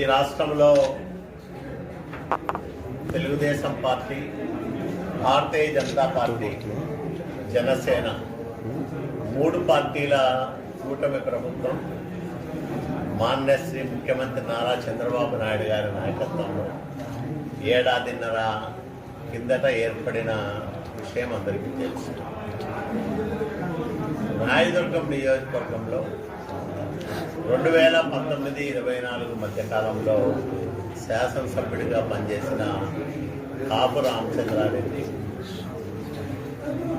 ఈ రాష్ట్రంలో Telugu Desam party, Bharatiya Janata party, Janasena మూడు పార్టీల కూటమి ప్రభుత్వం మాన్య శ్రీ ముఖ్యమంత్రి నారా చంద్రబాబు నాయుడు గారి నాయకత్వంలో ఏడాదిన్నర కిందట ఏర్పడిన విషయం అందరికీ తెలుసు. రాయదుర్గం నియోజకవర్గంలో 2019-24 మధ్యకాలంలో శాసనసభ్యుడిగా పనిచేసిన కాపు రామచంద్రారెడ్డి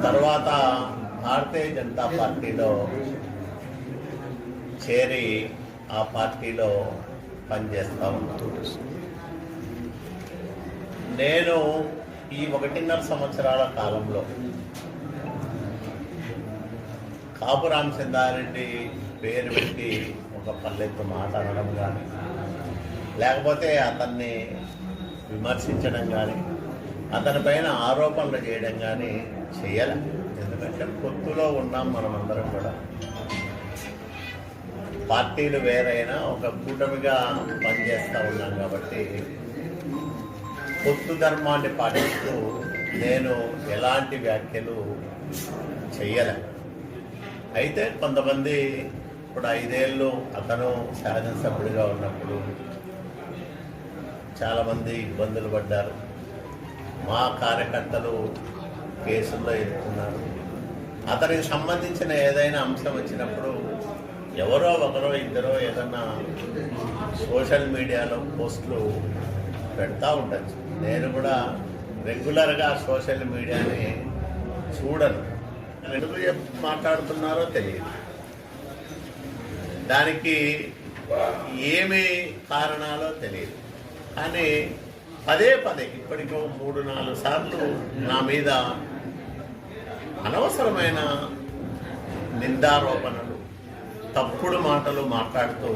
తర్వాత భారతీయ జనతా పార్టీలో చేరి ఆ పార్టీలో పనిచేస్తూ ఉన్నాను. నేను ఈ 1.5 సంవత్సరాల కాలంలో కాపు రామచంద్రారెడ్డి పేరు పెట్టి ఒక పల్లెత్తు మాట అనడం కానీ, లేకపోతే అతన్ని విమర్శించడం కానీ, అతని పైన ఆరోపణలు చేయడం కానీ చేయాలి. ఎందుకంటే పొత్తులో ఉన్నాం మనమందరం కూడా. పార్టీలు వేరైనా ఒక కూటమిగా పనిచేస్తూ ఉన్నాం కాబట్టి పొత్తు ధర్మాన్ని పాటిస్తూ నేను ఎలాంటి వ్యాఖ్యలు చెయ్యలే. అయితే కొంతమంది ఇప్పుడు 5 ఏళ్ళు అతను శాసనసభ్యుడిగా ఉన్నప్పుడు చాలామంది ఇబ్బందులు పడ్డారు. మా కార్యకర్తలు కేసుల్లో ఎదుర్కొన్నారు. అతనికి సంబంధించిన ఏదైనా అంశం వచ్చినప్పుడు ఎవరో ఒకరో ఇద్దరో ఏదన్నా సోషల్ మీడియాలో పోస్టులు పెడతా ఉండొచ్చు. నేను కూడా రెగ్యులర్గా సోషల్ మీడియాని చూడను. ఎందుకు మాట్లాడుతున్నారో తెలియదు. దానికి ఏమి కారణాలో తెలియదు. కానీ పదే ఇప్పటికో 3-4 సార్లు నా మీద అనవసరమైన నిందారోపణలు, తప్పుడు మాటలు మాట్లాడుతూ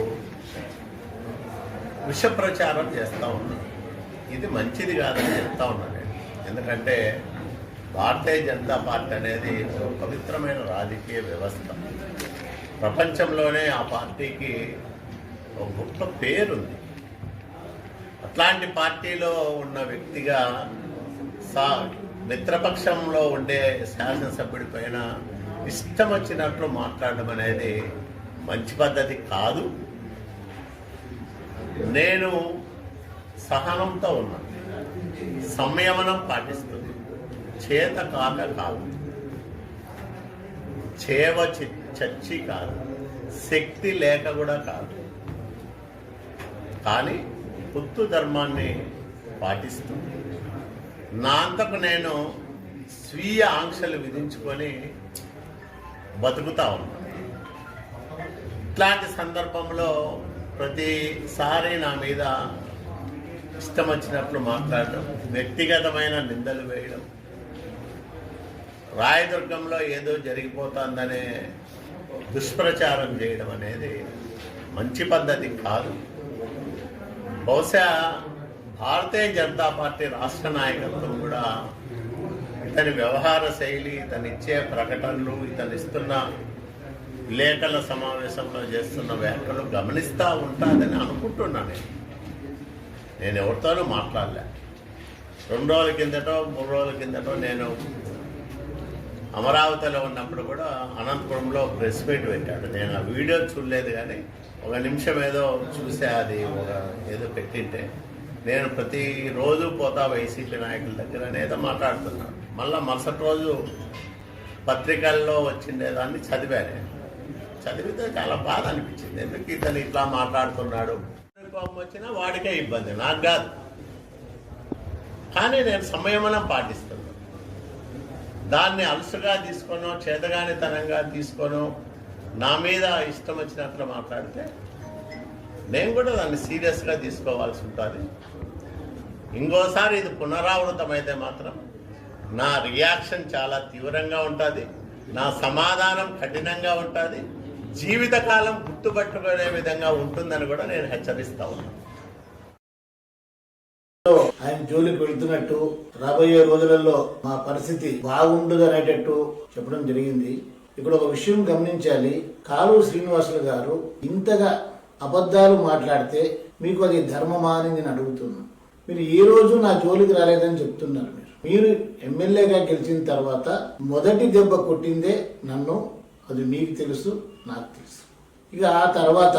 విష ప్రచారం చేస్తూ ఉన్నాను. ఇది మంచిది కాదని చెప్తా ఉన్నాను నేను. ఎందుకంటే భారతీయ జనతా పార్టీ అనేది ఒక పవిత్రమైన రాజకీయ వ్యవస్థ. ప్రపంచంలోనే ఆ పార్టీకి ఒక గొప్ప పేరుంది. అట్లాంటి పార్టీలో ఉన్న వ్యక్తిగా మిత్రపక్షంలో ఉండే శాసనసభ్యుడి పైన ఇష్టం వచ్చినట్లు మాట్లాడడం అనేది మంచి పద్ధతి కాదు. నేను సహనంతో ఉన్నాను, సంయమనం పాటిస్తుంది. చేత కాక కాదు, చేవ చచ్చి కాదు, శక్తి లేక కూడా కాదు. కానీ పొత్తు ధర్మాన్ని పాటిస్తూ నా అంతకు నేను స్వీయ ఆంక్షలు విధించుకొని బతుకుతా ఉన్నాను. ఇట్లాంటి సందర్భంలో ప్రతిసారి నా మీద ఇష్టం వచ్చినట్లు మాట్లాడడం, వ్యక్తిగతమైన నిందలు వేయడం, రాయదుర్గంలో ఏదో జరిగిపోతుందనే దుష్ప్రచారం చేయడం అనేది మంచి పద్ధతి కాదు. బహుశా భారతీయ జనతా పార్టీ రాష్ట్ర నాయకత్వం కూడా ఇతని వ్యవహార శైలి, ఇతను ఇచ్చే ప్రకటనలు, ఇతను ఇస్తున్న విలేకరుల సమావేశంలో చేస్తున్న వ్యాఖ్యలు గమనిస్తూ ఉంటుందని అనుకుంటున్నాను. నేను ఎవరితోనూ మాట్లాడలే. 2 రోజుల కిందటో 3 రోజుల కిందటో నేను అమరావతిలో ఉన్నప్పుడు కూడా అనంతపురంలో ప్రెస్ మీట్ పెట్టాడు. నేను ఆ వీడియో చూడలేదు, కానీ 1 నిమిషం ఏదో చూసే, అది ఏదో పెట్టింటే నేను ప్రతిరోజు పోతా వైసీపీ నాయకుల దగ్గర ఏదో మాట్లాడుతున్నాను. మళ్ళీ మరుసటి రోజు పత్రికల్లో వచ్చిండేదాన్ని చదివాను. చదివితే చాలా బాధ అనిపించింది. ఎందుకు ఇతను ఇట్లా మాట్లాడుతున్నాడు, కోపం వచ్చినా వాడికే ఇబ్బంది, నాకు కాదు. కానీ నేను సంయమనం పాటిస్తున్నాను. దాన్ని అలసుగా తీసుకోనో, చేతగానితనంగా తీసుకోనో, నా మీద ఇష్టం వచ్చినట్లు మాట్లాడితే నేను కూడా దాన్ని సీరియస్గా తీసుకోవాల్సి ఉంటుంది. ఇంకోసారి ఇది పునరావృతమైతే మాత్రం నా రియాక్షన్ చాలా తీవ్రంగా ఉంటుంది, నా సమాధానం కఠినంగా ఉంటుంది, జీవితకాలం గుర్తుపట్టుకునే విధంగా ఉంటుందని కూడా నేను హెచ్చరిస్తా ఉన్నాను. ఆయన జోలికి వెళ్తున్నట్టు, రాబోయే రోజులలో మా పరిస్థితి బాగుండదు అనేటట్టు చెప్పడం జరిగింది. ఇక్కడ ఒక విషయం గమనించాలి. కాలువ శ్రీనివాసులు గారు ఇంతగా అబద్ధాలు మాట్లాడితే మీకు అది ధర్మమా అని నేను అడుగుతున్నాను. మీరు ఈ రోజు నా జోలికి రాలేదని చెప్తున్నారు. మీరు ఎమ్మెల్యేగా గెలిచిన తర్వాత మొదటి దెబ్బ కొట్టిందే నన్ను, అది మీకు తెలుసు, నాకు తెలుసు. ఇక ఆ తర్వాత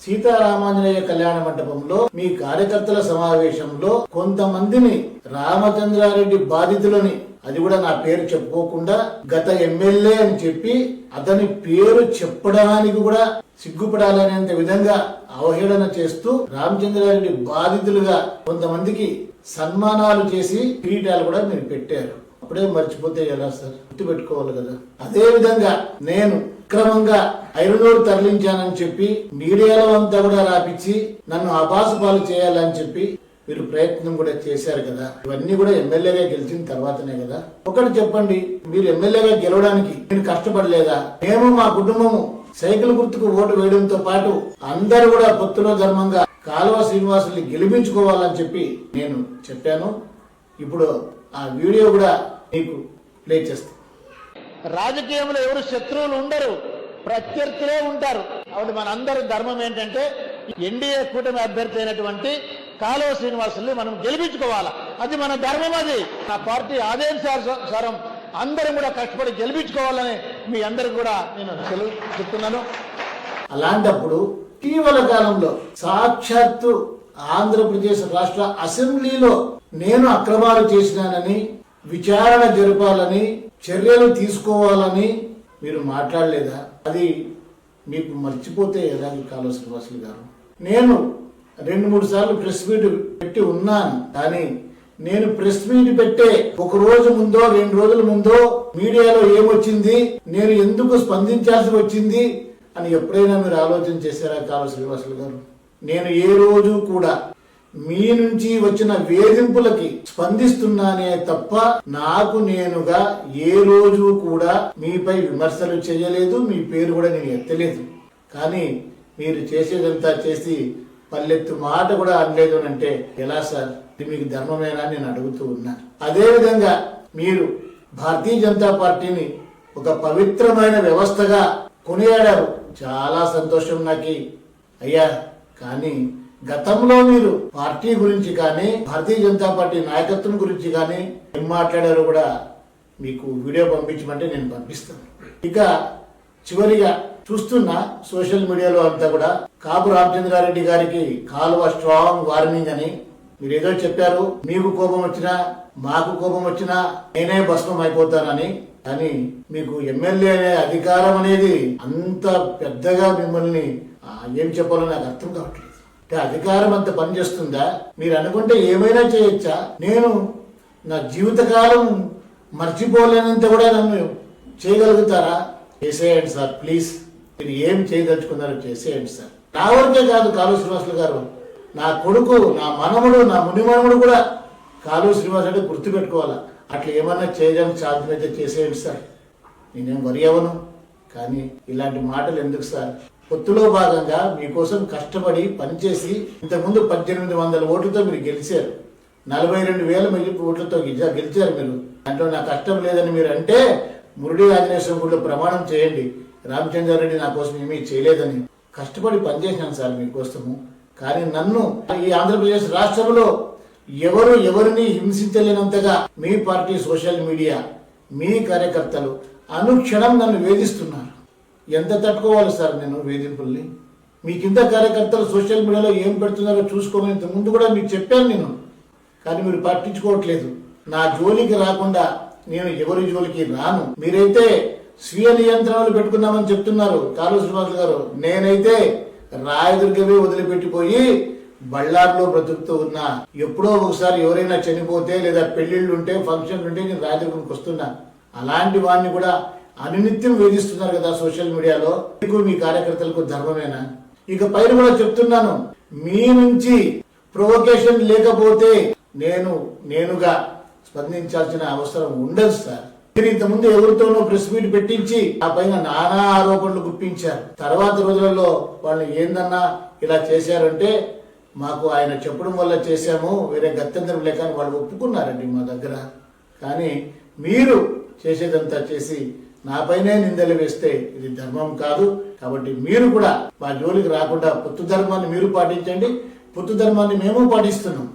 సీతారామాంజనేయ కళ్యాణ మండపంలో మీ కార్యకర్తల సమావేశంలో కొంతమందిని రామచంద్రారెడ్డి బాధితులని, అది కూడా నా పేరు చెప్పుకోకుండా గత ఎమ్మెల్యే అని చెప్పి అతని పేరు చెప్పడానికి కూడా సిగ్గుపడాలనేంత విధంగా అవహేళన చేస్తూ రామచంద్రారెడ్డి బాధితులుగా కొంతమందికి సన్మానాలు చేసి కిరీటాలు కూడా మీరు పెట్టారు. అప్పుడే మర్చిపోతే ఎలా సార్? గుర్తు పెట్టుకోవాలి కదా. అదే విధంగా నేను అక్రమంగా ఐరునూరు తరలించానని చెప్పి మీడియాలో అంతా కూడా రాపించి నన్ను అబాసుపాలు చేయాలని చెప్పి మీరు ప్రయత్నం కూడా చేశారు కదా. ఇవన్నీ కూడా ఎమ్మెల్యేగా గెలిచిన తర్వాతనే కదా. ఒకటి చెప్పండి, మీరు ఎమ్మెల్యేగా గెలవడానికి నేను కష్టపడలేదా? మేము మా కుటుంబము సైకిల్ గుర్తుకు ఓటు వేయడంతో పాటు అందరూ కూడా పొత్తులో ధర్మంగా కాలువ శ్రీనివాసుల్ని గెలిపించుకోవాలని చెప్పి నేను చెప్పాను. ఇప్పుడు ఆ వీడియో కూడా మీకు ప్లే చేస్తాను. రాజకీయంలో ఎవరు శత్రువులు ఉండరు, ప్రత్యర్థులే ఉంటారు. కాబట్టి మనందరి ధర్మం ఏంటంటే ఎన్డీఏ కూటమి అభ్యర్థి అయినటువంటి కాలువ శ్రీనివాసుల్ని మనం గెలిపించుకోవాలా. అది మన ధర్మం. అది నా పార్టీ ఆదేశానుసారం అందరం కూడా కష్టపడి గెలిపించుకోవాలని మీ అందరికి కూడా నేను చెప్తున్నాను. అలాంటప్పుడు ఇటీవల కాలంలో సాక్షాత్తు ఆంధ్రప్రదేశ్ రాష్ట్ర అసెంబ్లీలో నేను అక్రమాలు చేసినానని, విచారణ జరపాలని, చర్యలు తీసుకోవాలని మీరు మాట్లాడలేదా? అది మీకు మర్చిపోతే ఎలా కాలువ శ్రీనివాసులు గారు? నేను 2-3 సార్లు ప్రెస్ మీట్ పెట్టి ఉన్నాను. కానీ నేను ప్రెస్ మీట్ పెట్టే ఒక రోజు ముందో 2 రోజుల ముందో మీడియాలో ఏమొచ్చింది, నేను ఎందుకు స్పందించాల్సి వచ్చింది అని ఎప్పుడైనా మీరు ఆలోచన చేశారా కాలువ శ్రీనివాసులు గారు? నేను ఏ రోజు కూడా మీ నుంచి వచ్చిన వేధింపులకి స్పందిస్తున్నానే తప్ప నాకు నేనుగా ఏ రోజు కూడా మీపై విమర్శలు చేయలేదు, మీ పేరు కూడా నేను ఎత్తలేదు. కానీ మీరు చేసేదంతా చేసి పల్లెత్తు మాట కూడా అనలేదు అంటే ఎలా సార్? ఇది మీకు ధర్మమేనా నేను అడుగుతూ ఉన్నా. అదే విధంగా మీరు భారతీయ జనతా పార్టీని ఒక పవిత్రమైన వ్యవస్థగా కొనియాడారు. చాలా సంతోషం నాకు అయ్యా. కానీ గతంలో మీరు పార్టీ గురించి కానీ భారతీయ జనతా పార్టీ నాయకత్వం గురించి కానీ ఏం మాట్లాడారో కూడా మీకు వీడియో పంపించమంటే నేను పంపిస్తాను. ఇక చివరిగా చూస్తున్నా సోషల్ మీడియాలో అంతా కూడా కాపు రామచంద్రారెడ్డి గారికి కాలువ స్ట్రాంగ్ వార్నింగ్ అని మీరు ఏదో చెప్పారు. మీకు కోపం వచ్చినా మాకు కోపం వచ్చినా నేనే భస్మం అయిపోతానని. కానీ మీకు ఎమ్మెల్యే అనే అధికారం అనేది అంత పెద్దగా మిమ్మల్ని ఏం చెప్పాలో నాకు అర్థం కావట్లేదు. అధికారం అంత పనిచేస్తుందా? మీరు అనుకుంటే ఏమైనా చేయొచ్చా? నేను నా జీవితకాలం మర్చిపోలేనంత కూడా నన్ను చేయగలుగుతారా? చేసేయండి సార్ ప్లీజ్. మీరు ఏం చేయదలుచుకున్నారో చేసేయండి సార్. నా వరకే కాదు కాలువ శ్రీనివాసులు గారు, నా కొడుకు, నా మనముడు, నా మునిమనముడు కూడా కాలువ శ్రీనివాసు అంటే గుర్తుపెట్టుకోవాలా. అట్లా ఏమన్నా చేయడానికి సాధ్యమైతే చేసేయండి సార్. నేనేం వరి అవ్వను. కానీ ఇలాంటి మాటలు ఎందుకు సార్? పొత్తులో భాగంగా మీకోసం కష్టపడి పనిచేసి ఇంతకుముందు 1800 ఓట్లతో మీరు గెలిచారు. 42,000 ఓట్లతో గెలిచారు మీరు. దాంట్లో నా కష్టం లేదని మీరు అంటే మురళీ ఆంజనేయ గుడిలో ప్రమాణం చేయండి, రామచంద్రారెడ్డి నా కోసం ఏమీ చేయలేదని. కష్టపడి పనిచేసినాను సార్ మీకోసము. కానీ నన్ను ఈ ఆంధ్రప్రదేశ్ రాష్ట్రంలో ఎవరు ఎవరిని హింసించలేనంతగా మీ పార్టీ సోషల్ మీడియా, మీ కార్యకర్తలు అనుక్షణం నన్ను వేధిస్తున్నారు. ఎంత తట్టుకోవాలి సార్ నేను వేధింపుల్ని? మీ కింద కార్యకర్తలు సోషల్ మీడియాలో ఏం పెడుతున్నారో చూసుకోమని ఇంత ముందు కూడా మీకు చెప్పాను నేను. కానీ మీరు పట్టించుకోవట్లేదు. నా జోలికి రాకుండా నేను ఎవరి జోలికి రాను. మీరైతే స్వీయ నియంత్రణలు పెట్టుకున్నామని చెప్తున్నారు కాలువ శ్రీనివాసులు గారు. నేనైతే రాయదుర్గమే వదిలిపెట్టిపోయి బళ్ళార్లో బ్రతుకుతూ ఉన్నా. ఎప్పుడో ఒకసారి ఎవరైనా చనిపోతే లేదా పెళ్లిళ్ళు ఉంటే ఫంక్షన్లు ఉంటే నేను రాయదుర్గంకి వస్తున్నా. అలాంటి వాడిని కూడా అనునిత్యం వేధిస్తున్నారు కదా సోషల్ మీడియాలో. మీకు మీ కార్యకర్తలకు ధర్మమేనా? ఇక పైన కూడా చెప్తున్నాను, మీ నుంచి ప్రొవోకేషన్ లేకపోతే నేనుగా స్పందించాల్సిన అవసరం ఉండదు సార్. మీరు ఇంతకుముందు ఎవరితోనో ప్రెస్ మీట్ పెట్టించి ఆ పైన నానా ఆరోపణలు గుప్పించారు. తర్వాత రోజులలో వాళ్ళు ఏందన్నా ఇలా చేశారంటే మాకు ఆయన చెప్పడం వల్ల చేశాము, వేరే గత్యంతరం లేక వాళ్ళు ఒప్పుకున్నారండి మా దగ్గర. కానీ మీరు చేసేదంతా చేసి నాపైనే నిందలు వేస్తే ఇది ధర్మం కాదు. కాబట్టి మీరు కూడా మా జోలికి రాకుండా పొత్తు ధర్మాన్ని మీరు పాటించండి, పొత్తు ధర్మాన్ని మేము పాటిస్తున్నాం.